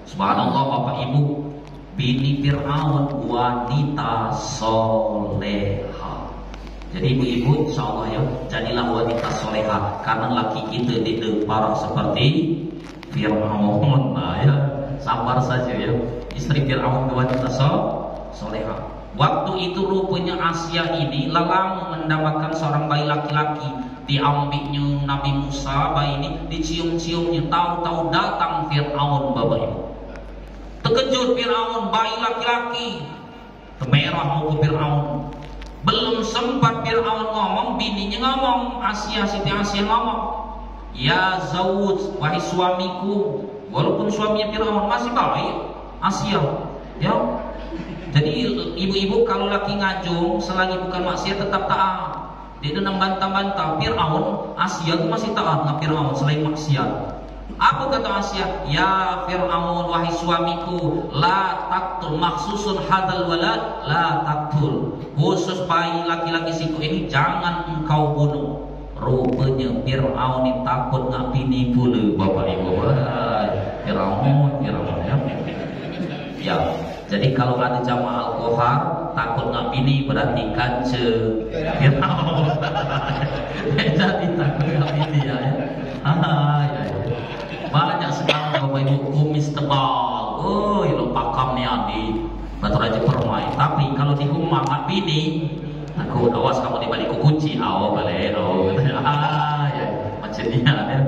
Subhanallah Bapak Ibu, bini Fir'aun wanita soleha. Jadi ibu-ibu insyaallah ya, jadilah wanita soleha. Karena laki kita tidak parah seperti Fir'aun. Nah ya, sabar saja ya. Istri Fir'aun wanita soleha. Waktu itu rupanya Asia ini lalang mendapatkan seorang bayi laki-laki. Diambilnya Nabi Musa, bayi ini dicium-ciumnya. Tahu-tahu datang Fir'aun Bapak Ibu. Terkejut Fir'aun, bayi laki-laki. Merah mau ke Fir'aun. Belum sempat Fir'aun ngomong, bininya ngomong, Siti Asia ngomong, "Ya Zawud, wahai suamiku." Walaupun suaminya Fir'aun masih baik Asia ya. Jadi ibu-ibu kalau laki ngajung selagi bukan maksiat tetap taat. Dia nang bantah-bantah Fir'aun, Asia itu masih taat dengan Fir'aun selain maksiat. Apa kata Asia? "Ya Fir'aun, wahai suamiku, la taqtul, maksusun hadal walad, la taqtul." Khusus bayi laki-laki siku ini jangan engkau bunuh. Rupanya Fir'aun ini takut nak bini pula Bapak Ibu. Fir'aun ya. Ya. Jadi kalau ada jamaah Al-Qahar takut nak bini berarti kance Fir'aun. Jadi takut nak bini ya. Ya. Banyak sekarang Bapak Ibu kumis tebal. Oh, lo pakam nih Adi. Batu Raja Permai. Tapi kalau di rumah nak bini, aku awas kamu di balik kunci. Balik. Ya. Macam dia ya.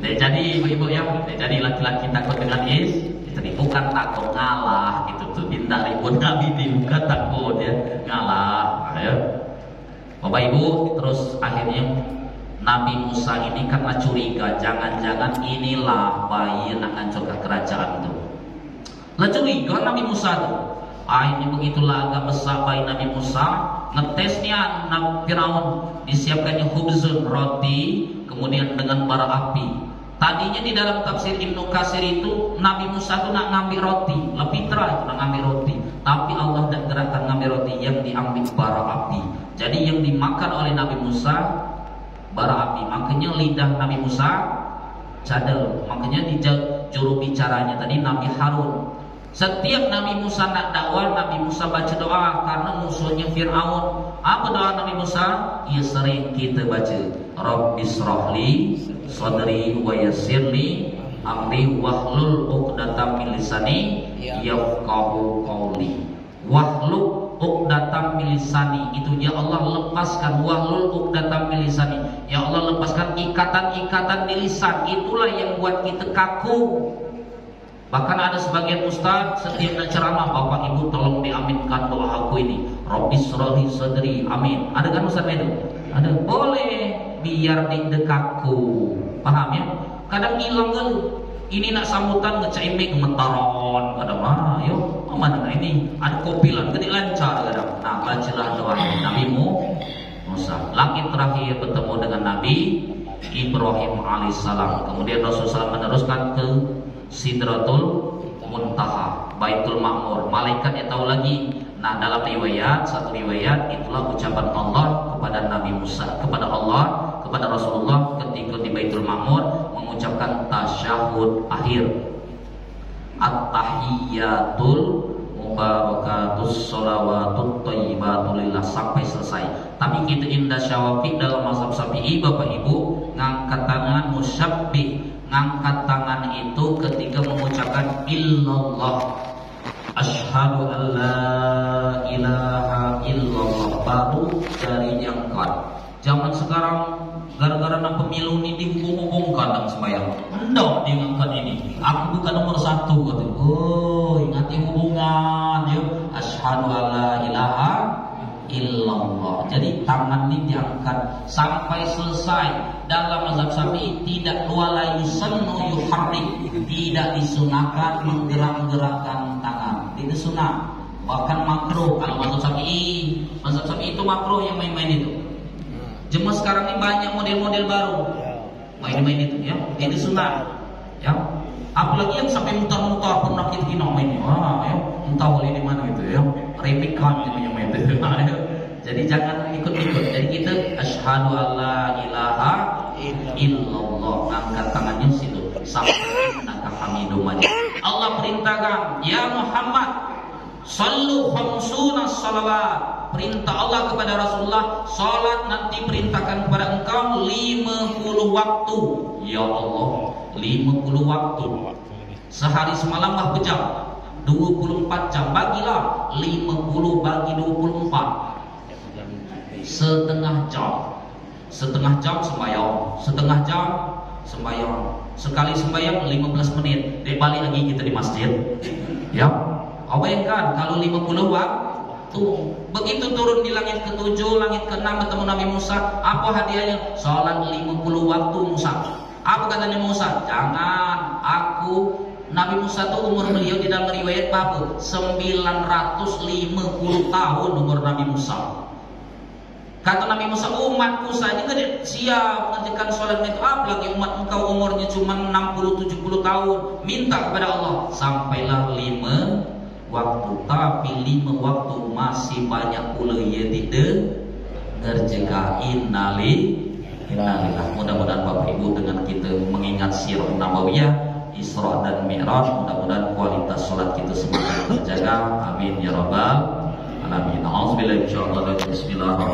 Jadi ibu-ibu ya, jadi laki-laki takut dengan istri, bukan takut ngalah gitu tuh, minta ribut Nabi bukan takut ya, ngalah ya. Bapak Ibu, terus akhirnya Nabi Musa ini karena curiga, jangan-jangan inilah bayi yang akan hancurkan kerajaan itu. Lah curiga Nabi Musa tuh. Ini begitulah agak besar bayi Nabi Musa. Ngetesnya Nabi Fir'aun, disiapkannya khubzun, roti, kemudian dengan bara api. Tadinya di dalam tafsir Ibnu Katsir itu Nabi Musa itu nak ngambil roti, lebih terang itu nak ngambil roti. tapi Allah dan gerakkan ngambil roti yang diambil bara api. Jadi yang dimakan oleh Nabi Musa bara api, makanya lidah Nabi Musa cadel, makanya di juru bicaranya tadi Nabi Harun. Setiap Nabi Musa nak dakwah, Nabi Musa baca doa karena musuhnya Fir'aun. Apa doa Nabi Musa? Ya sering kita baca, Rabbishrahli sadri wa yassirli amri wahlul 'uqdatam min lisani yafqahu qawli. Wahlul 'uqdatam min lisani, itu ya Allah lepaskan wahlul 'uqdatam min lisani. Ya Allah lepaskan ikatan-ikatan di lisan, itulah yang buat kita kaku. Bahkan ada sebagian ustaz setiap nak ceramah, Bapak Ibu tolong diaminkan doa aku ini, Rabbishrahli sadri, amin. Ada kan ustaz itu? Ada. Boleh, biar didekatku. Paham ya? Kadang hilang kan. Ini nak sambutan ngecaimek gemetaron, kadang ayo mana ini ada kopilan gede lancar kadang. Nah, bacalah doa Nabi Musa. Langit terakhir bertemu dengan Nabi Ibrahim alaihissalam. Kemudian Rasulullah meneruskan ke Sidratul Muntaha, Baitul Ma'mur. Malaikatnya tahu lagi. Nah, dalam riwayat, satu riwayat itulah ucapan Allah kepada Nabi Musa, kepada Allah, kepada Rasulullah ketika di Baitul Ma'mur mengucapkan tasyahud akhir. At-tahiyyatul mubarakatus sholawatut thayyibatul lillah sampai selesai. Tapi kita indah Syafi'i dalam mazhab Syafi'i, Bapak Ibu, ngangkat tangan musyabbih. Ngangkat tangan itu ketika mengucapkan illallah, asyhadu an la ilaha illallah, baru dari diangkat. Zaman sekarang gara-gara nak pemilu ini dihubung-hubungkan dalam sembahyang. Hendak dia ngangkat ini. Aku bukan nomor 1 kata. Oh, ingat hubungan yuk. Asyhadu an la ilaha illallah. Jadi tangan ini diangkat sampai selesai. Dalam mazhab Syafi'i tidak wala yusannu yuharrik, tidak disunahkan menggerak-gerakkan tangan, tidak sunah, bahkan makruh. Kalau mazhab Syafi'i itu makruh yang main-main itu. Cuma sekarang ini banyak model-model baru main-main itu ya, ini sunah ya. Apalagi yang sampai mutar-mutar pernah kita main ya, entah oleh di mana gitu ya, replikan gitu yang main itu. Jadi jangan ikut-ikut. Jadi kita asyhadu alla ilaha illallah, angkat tangannya situ sampai innaka hamidum majid. Allah perintahkan, ya Muhammad, sallu khamsuna shalawat. Perintah Allah kepada Rasulullah, salat nanti perintahkan kepada engkau 50 waktu. Ya Allah, 50 waktu. Sehari semalam lah jam 24 jam, bagilah 50 bagi 24. Setengah jam sembahyang, setengah jam sembahyang, sekali sembahyang 15 menit, balik lagi kita di masjid ya. Bayangkan kalau 50 waktu, begitu turun di langit ke-7, langit ke-6 bertemu Nabi Musa, apa hadiahnya? Salat 50 waktu Musa. Apa katanya Musa? Jangan, aku Nabi Musa itu umur beliau di dalam riwayat apa? 950 tahun umur Nabi Musa. Kata Nabi Musa, umatku saja gede siap mengerjakan sholat itu, apalagi umat engkau umurnya cuma 60-70 tahun. Minta kepada Allah sampailah 5 waktu. Tapi 5 waktu masih banyak pula ia tidak ngerjakan. Innalillah. Mudah-mudahan Bapak Ibu dengan kita mengingat sirah Nabawiyah, Isra dan Mi'raj, mudah-mudahan kualitas sholat kita semakin terjaga. Amin ya rabbal alamin. Bismillahirrahmanirrahim.